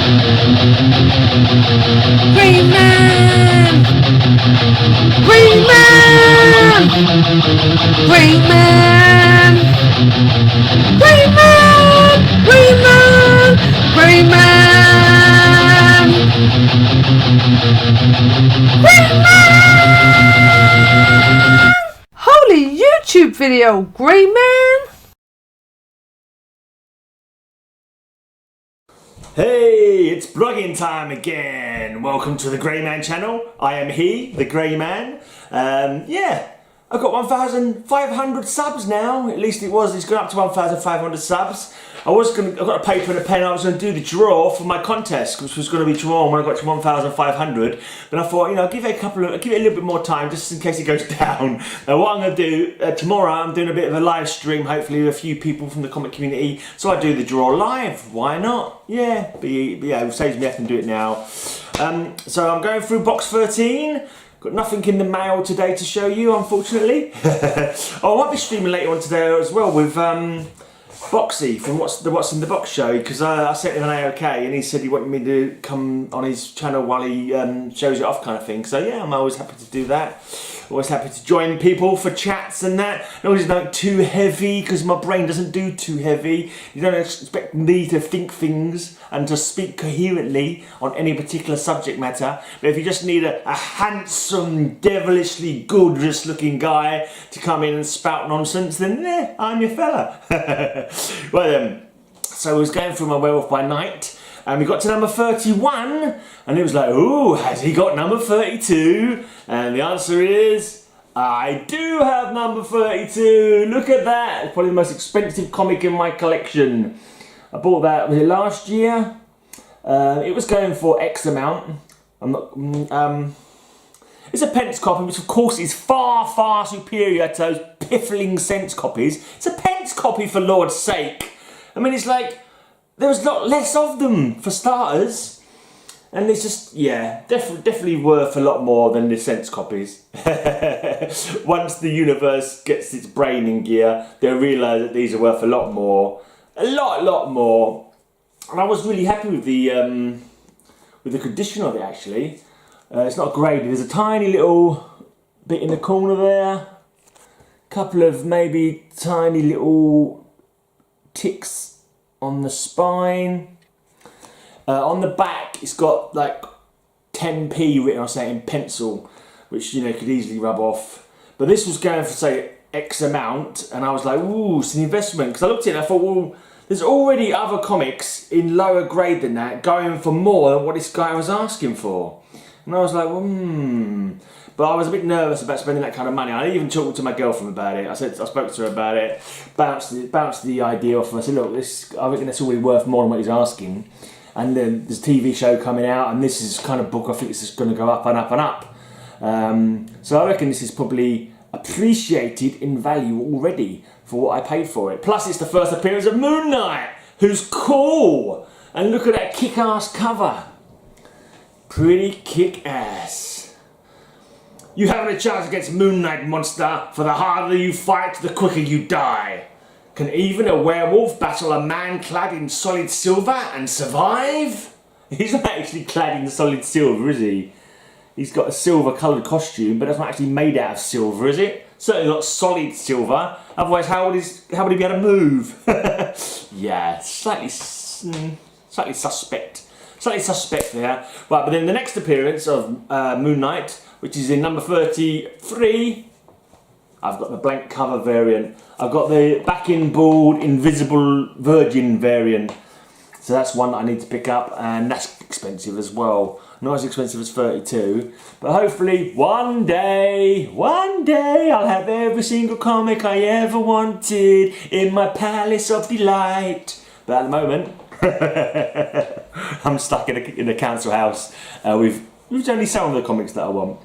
Green Man! Green Man! Green Man! Green Man! Green Man! Green Man! Green Man! Holy YouTube video, Green Man! Hey, it's blogging time again. Welcome to the Grey Man channel. I am he, the Grey Man. Yeah, I've got 1,500 subs now. At least it's gone up to 1,500 subs. I've got a paper and a pen. I was going to do the draw for my contest, which was going to be drawn when I got to 1,500. But I thought, give it a little bit more time, just in case it goes down. Now, what I'm going to do tomorrow, I'm doing a bit of a live stream, hopefully with a few people from the comic community. So I do the draw live. Why not? Yeah, but yeah, it saves me having to do it now. So I'm going through box 13. Got nothing in the mail today to show you, unfortunately. Oh, I might be streaming later on today as well with Boxy from What's in the Box show, because I sent him an AOK and he said he wanted me to come on his channel while he shows it off, kind of thing. So yeah, I'm always happy to do that. Always happy to join people for chats and that. Always not too heavy, because my brain doesn't do too heavy. You don't expect me to think things and to speak coherently on any particular subject matter. But if you just need a handsome, devilishly gorgeous looking guy to come in and spout nonsense, then yeah, I'm your fella. Well then, so I was going through my Werewolf by Night, and we got to number 31, and it was like, ooh, has he got number 32? And the answer is, I do have number 32. Look at that. It's probably the most expensive comic in my collection. I bought that, was it last year? It was going for X amount. It's a pence copy, which of course is far, far superior to those piffling cents copies. It's a pence copy, for Lord's sake. I mean, it's like, there was a lot less of them, for starters. And it's just, yeah, definitely worth a lot more than the cents copies. Once the universe gets its brain in gear, they'll realise that these are worth a lot more. A lot more. And I was really happy with the condition of it, actually. It's not graded. There's a tiny little bit in the corner there. Couple of maybe tiny little ticks on the spine. On the back, it's got like 10p written or something in pencil, which could easily rub off. But this was going for, say, X amount, and I was like, ooh, it's an investment. Because I looked at it and I thought, well, there's already other comics in lower grade than that going for more than what this guy was asking for. And I was like, But I was a bit nervous about spending that kind of money. I even talked to my girlfriend about it. I spoke to her about it, bounced the idea off, and I said, look, I reckon that's already worth more than what he's asking. And then there's a TV show coming out, and this is kind of book, I think it's just going to go up and up and up. So I reckon this is probably appreciated in value already for what I paid for it. Plus, it's the first appearance of Moon Knight, who's cool. And look at that kick-ass cover. Pretty kick-ass. You haven't a chance against Moon Knight, monster, for the harder you fight, the quicker you die. Can even a werewolf battle a man clad in solid silver and survive? He's not actually clad in solid silver, is he? He's got a silver coloured costume, but it's not actually made out of silver, is it? Certainly not solid silver. Otherwise, how would he be able to move? Yeah, slightly suspect. Slightly suspect there. Right, but then the next appearance of Moon Knight, which is in number 33, I've got the blank cover variant. I've got the back-in bald, invisible virgin variant. So that's one that I need to pick up, and that's expensive as well. Not as expensive as 32, but hopefully one day I'll have every single comic I ever wanted in my palace of delight. But at the moment, I'm stuck in a council house with only some of the comics that I want.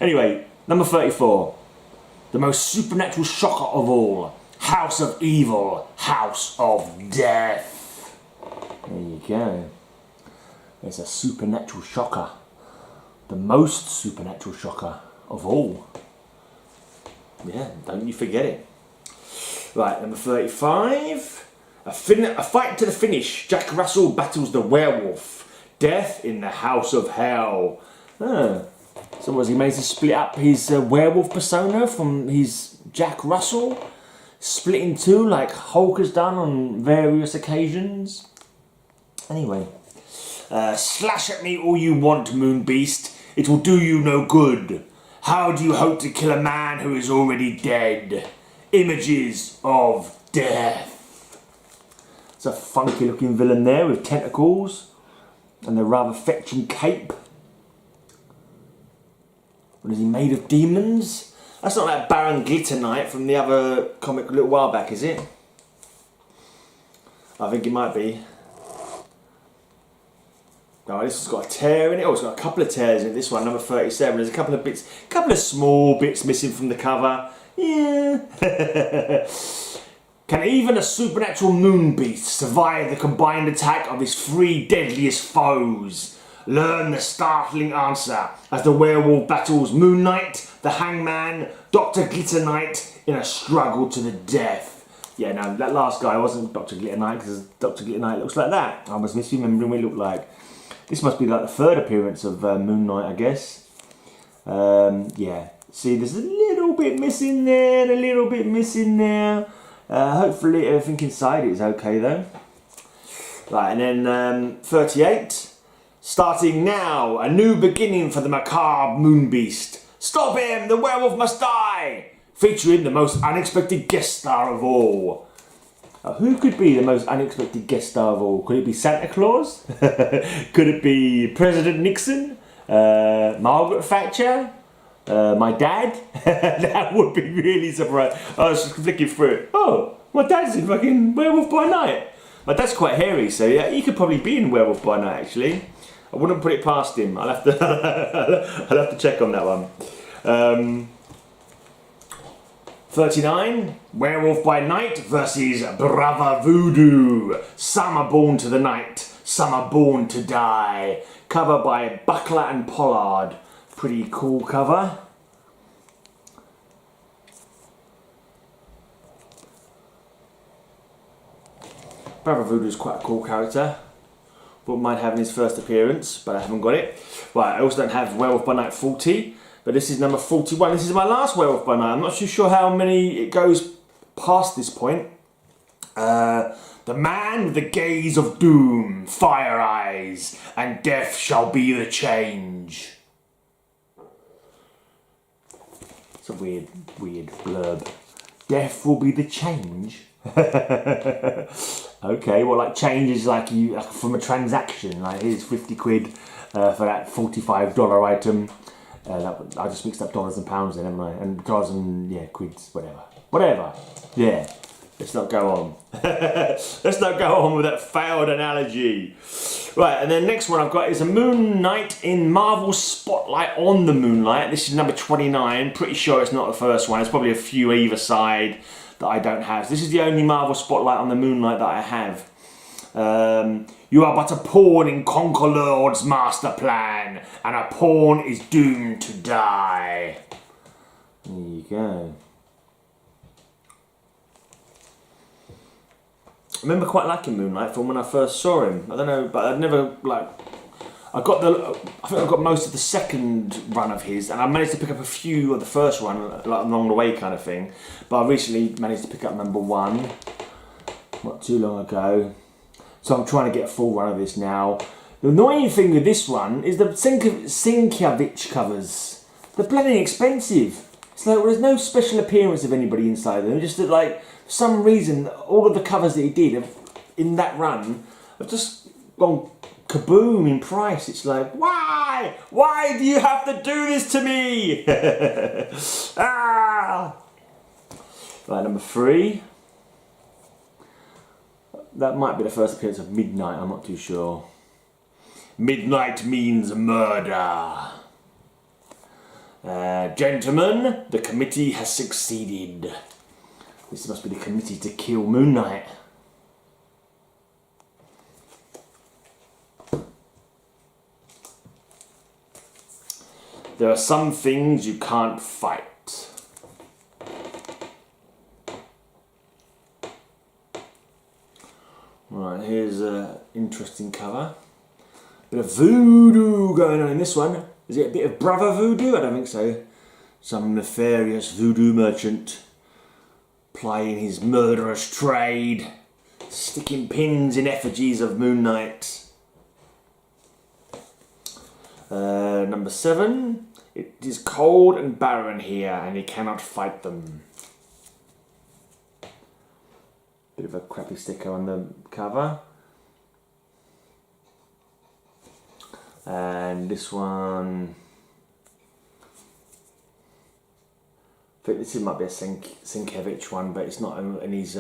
Anyway, number 34. The most supernatural shocker of all. House of Evil, House of Death. There you go. It's a supernatural shocker. The most supernatural shocker of all. Yeah, don't you forget it. Right, number 35. A fight to the finish. Jack Russell battles the werewolf. Death in the House of Hell. Oh. So was he made to split up his werewolf persona from his Jack Russell? Split in two like Hulk has done on various occasions? Anyway. Slash at me all you want, Moon Beast. It will do you no good. How do you hope to kill a man who is already dead? Images of death. It's a funky looking villain there with tentacles and a rather fetching cape. What is he made of? Demons? That's not that Baron Glitter Knight from the other comic a little while back, is it? I think it might be. Oh, this has got a tear in it. Oh, it's got a couple of tears in it. This one, number 37. There's a couple of small bits missing from the cover. Yeah. Can even a supernatural moon beast survive the combined attack of his three deadliest foes? Learn the startling answer as the werewolf battles Moon Knight, the Hangman, Dr. Glitter Knight in a struggle to the death. Yeah, no, that last guy wasn't Dr. Glitter Knight because Dr. Glitter Knight looks like that. I was misremembering what he looked like. This must be like the third appearance of Moon Knight, I guess. Yeah, see, there's a little bit missing there, and a little bit missing there. Hopefully everything inside it is okay though. Right, and then 38. Starting now, a new beginning for the macabre moon beast. Stop him, the werewolf must die! Featuring the most unexpected guest star of all. Who could be the most unexpected guest star of all? Could it be Santa Claus? Could it be President Nixon? Margaret Thatcher? My dad? That would be really surprising. I was just flicking through it. Oh, my dad's in fucking Werewolf by Night. My dad's quite hairy, so yeah, he could probably be in Werewolf by Night actually. I wouldn't put it past him. I'll have to check on that one. 39, Werewolf by Night versus Brother Voodoo. Some are born to the night, some are born to die. Cover by Buckler and Pollard. Pretty cool cover. Brother Voodoo is quite a cool character. Wouldn't mind having his first appearance, but I haven't got it. Right, I also don't have Werewolf by Night 40. But this is number 41. This is my last Werewolf by Night. I'm not too sure how many it goes past this point. The man with the gaze of doom, fire eyes, and death shall be the change. It's a weird blurb. Death will be the change? Okay, well, like change is like you from a transaction. Like here's 50 quid for that $45 item. I just mixed up dollars and pounds then, haven't I? And dollars and, yeah, quids, whatever. Yeah, let's not go on. Let's not go on with that failed analogy. Right, and then next one I've got is a Moon Knight in Marvel Spotlight on the Moonlight. This is number 29. Pretty sure it's not the first one. There's probably a few either side that I don't have. So this is the only Marvel Spotlight on the Moonlight that I have. You are but a pawn in Conquer Lord's master plan, and a pawn is doomed to die. There you go. I remember quite liking Moonlight from when I first saw him. I don't know, but I'd never I think I got most of the second run of his, and I managed to pick up a few of the first run, like along the way kind of thing. But I recently managed to pick up number 1, not too long ago. So I'm trying to get a full run of this now. The annoying thing with this one is the Sienkiewicz covers. They're bloody expensive. It's like, well, there's no special appearance of anybody inside them. Just that, like, for some reason, all of the covers that he did in that run have just gone kaboom in price. It's like, why? Why do you have to do this to me? Ah! Right, number 3. That might be the first appearance of Midnight, I'm not too sure. Midnight means murder. Gentlemen, the committee has succeeded. This must be the committee to kill Moon Knight. There are some things you can't fight. Right, here's an interesting cover. Bit of voodoo going on in this one. Is it a bit of brother voodoo? I don't think so. Some nefarious voodoo merchant plying his murderous trade, sticking pins in effigies of Moon Knight. Number 7. It is cold and barren here, and he cannot fight them. Bit of a crappy sticker on the cover. And this one, I think this might be a Sienkiewicz one, but it's not in his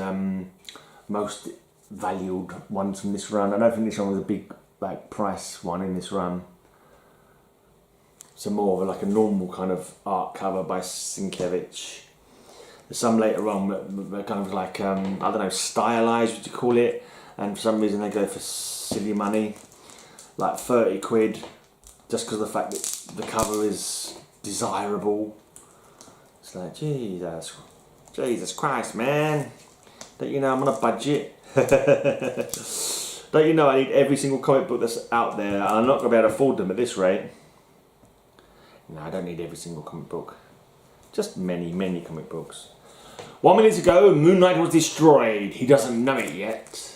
most valued ones from this run. I don't think this one was a big price one in this run. So more of like a normal kind of art cover by Sienkiewicz. There's some later on that kind of like, I don't know, stylized, would you call it? And for some reason they go for silly money. Like 30 quid, just because of the fact that the cover is desirable. It's like, Jesus Christ, man. Don't you know I'm on a budget? Don't you know I need every single comic book that's out there, and I'm not going to be able to afford them at this rate. No, I don't need every single comic book. Just many, many comic books. 1 minute ago, Moon Knight was destroyed. He doesn't know it yet.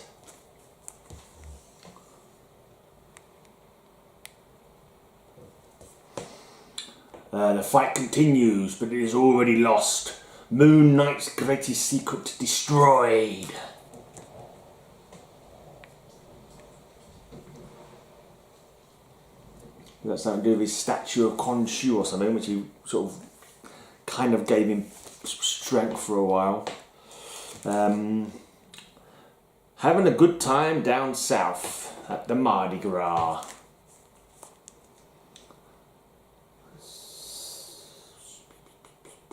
The fight continues, but it is already lost. Moon Knight's greatest secret destroyed. That's something to do with his statue of Khonshu or something, which he sort of kind of gave him strength for a while. Having a good time down south at the Mardi Gras.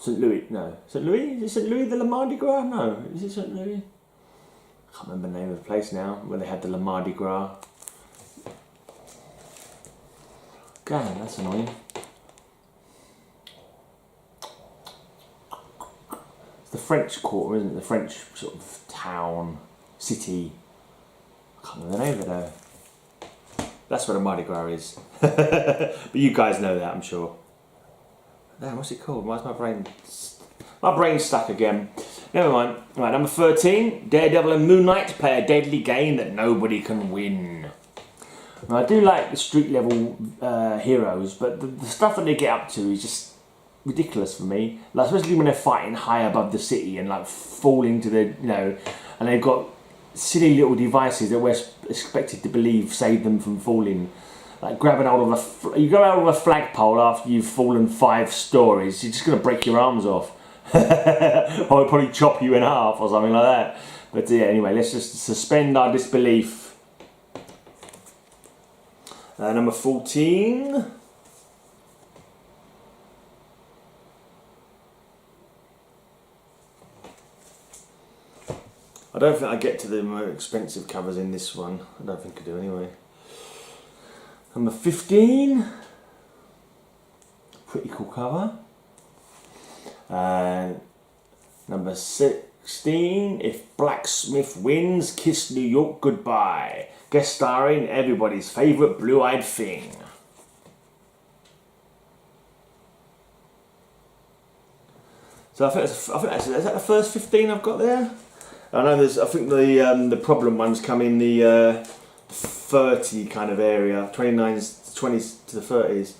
St. Louis, no. St. Louis? Is it St. Louis the La Mardi Gras? No. Is it St. Louis? I can't remember the name of the place now, where they had the La Mardi Gras. God, that's annoying. It's the French Quarter, isn't it? The French sort of town, city. I can't remember the name of it though. That's where the Mardi Gras is. But you guys know that, I'm sure. Damn, what's it called? Why's my brain... My brain's stuck again. Never mind. Right, number 13. Daredevil and Moon Knight play a deadly game that nobody can win. Now, I do like the street level heroes, but the stuff that they get up to is just ridiculous for me. Like, especially when they're fighting high above the city and like fall into the, you know, and they've got silly little devices that we're expected to believe save them from falling. Like grabbing hold of you go out of a flagpole after you've fallen 5 stories, you're just going to break your arms off. Or it'll probably chop you in half or something like that. But yeah, anyway, let's just suspend our disbelief. Number 14. I don't think I get to the more expensive covers in this one. I don't think I do anyway. Number 15, pretty cool cover. Number 16, If Blacksmith Wins, Kiss New York Goodbye. Guest starring everybody's favourite blue-eyed thing. So I think that's is that the first 15 I've got there? I know I think the problem ones come in the 30 kind of area, 29s, 20s to the 30s.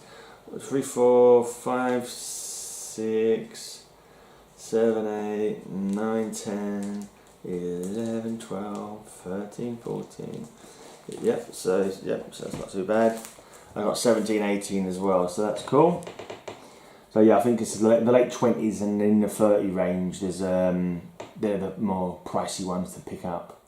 3, 4, 5, 6, 7, 8, 9, 10, 11, 12, 13, 14. Yep, so that's not too bad. I got 17, 18 as well, so that's cool. So yeah, I think it's the late 20s and in the 30 range. There's they're the more pricey ones to pick up.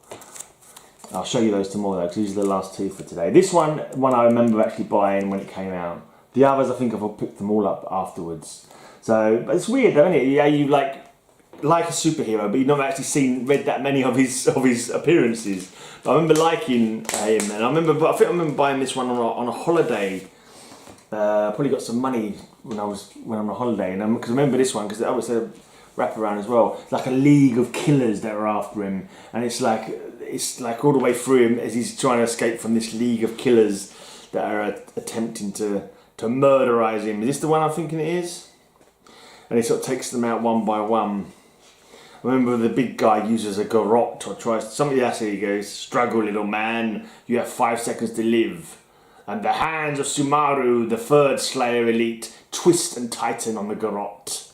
I'll show you those tomorrow though, because these are the last 2 for today. This one I remember actually buying when it came out. The others I think I've picked them all up afterwards. So, but it's weird though, isn't it? Yeah, you like a superhero, but you've not actually read that many of his appearances. But I remember liking him, and I think I remember buying this one on a holiday. Probably got some money when I'm on a holiday, and because I remember this one because I was a wraparound as well. It's like a league of killers that are after him, and it's like all the way through him as he's trying to escape from this league of killers. that are attempting to murderize him. Is this the one I'm thinking it is? And he sort of takes them out one by one. Remember, the big guy uses a garrote or tries something. That's it. He goes, "Struggle, little man. You have 5 seconds to live." And the hands of Sumaru, the third Slayer elite, twist and tighten on the garrote.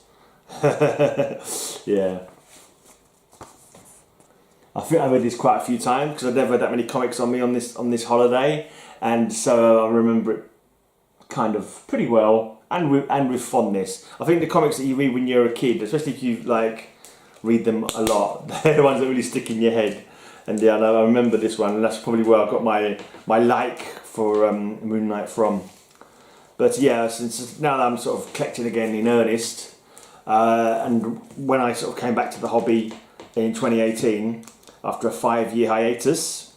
Yeah. I think I read this quite a few times because I've never had that many comics on me on this holiday, and so I remember it kind of pretty well and with fondness. I think the comics that you read when you're a kid, especially if you like read them a lot, they're the ones that really stick in your head. And yeah, I remember this one, and that's probably where I got my like for Moon Knight from. But yeah, since now that I'm sort of collecting again in earnest, and when I sort of came back to the hobby in 2018 after a 5-year hiatus,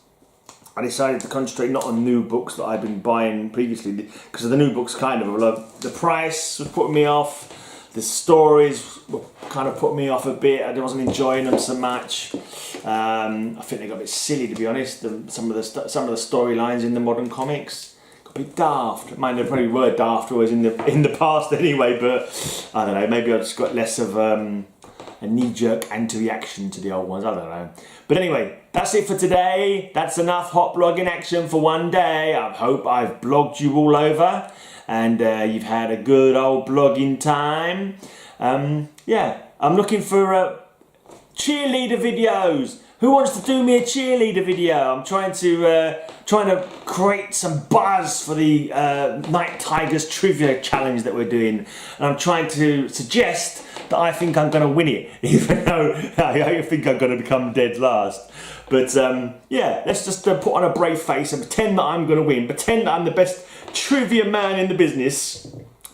I decided to concentrate not on new books that I'd been buying previously, because the new books kind of, the price was putting me off, the stories were kind of putting me off a bit. I wasn't enjoying them so much. I think they got a bit silly, to be honest. Some of the storylines in the modern comics got a bit daft. Mind, they probably were daft always in the past anyway, but I don't know. Maybe I just got less of a knee-jerk anti-reaction to the old ones. I don't know. But anyway, that's it for today. That's enough hot blogging action for one day. I hope I've blogged you all over and you've had a good old blogging time. Yeah, I'm looking for cheerleader videos. Who wants to do me a cheerleader video? I'm trying to create some buzz for the Night Tigers trivia challenge that we're doing, and I'm trying to suggest that I think I'm going to win it, even though I think I'm going to become dead last. But yeah, let's just put on a brave face and pretend that I'm going to win. Pretend that I'm the best trivia man in the business.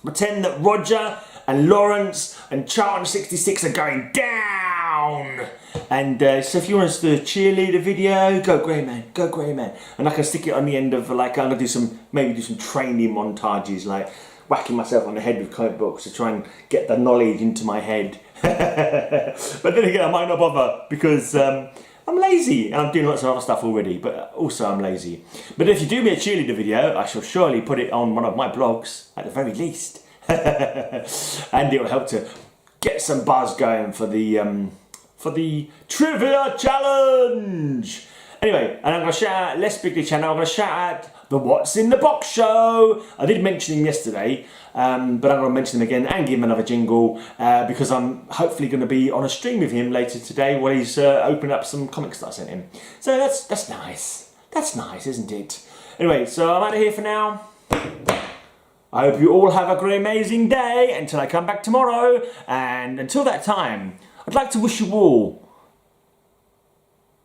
Pretend that Roger and Lawrence and Charlton 66 are going down. And so if you want us to do a cheerleader video, go grey man, go grey man. And I can stick it on the end of, like, I'm going to maybe do some training montages, like whacking myself on the head with comic books to try and get the knowledge into my head. But then again, I might not bother because I'm lazy and I'm doing lots of other stuff already, but also I'm lazy. But if you do me a cheerleader video, I shall surely put it on one of my blogs at the very least. And it will help to get some buzz going for the trivia challenge. Anyway, and I'm going to shout out Les Bigley channel. I'm going to shout out the What's in the Box show. I did mention him yesterday, but I'm going to mention him again and give him another jingle because I'm hopefully going to be on a stream with him later today while he's opening up some comics that I sent him. So that's nice. That's nice, isn't it? Anyway, so I'm out of here for now. I hope you all have a great, amazing day until I come back tomorrow. And until that time, I'd like to wish you all...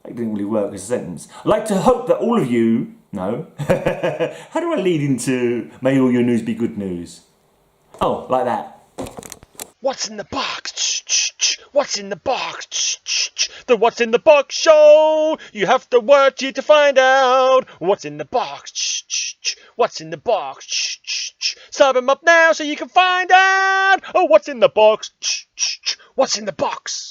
That didn't really work as a sentence. I'd like to hope that all of you... No. How do I lead into may all your news be good news? Oh, like that. What's in the box? What's in the box? The What's in the Box show. You have to watch it to find out what's in the box. What's in the box? Sub him up now so you can find out. Oh, what's in the box? What's in the box?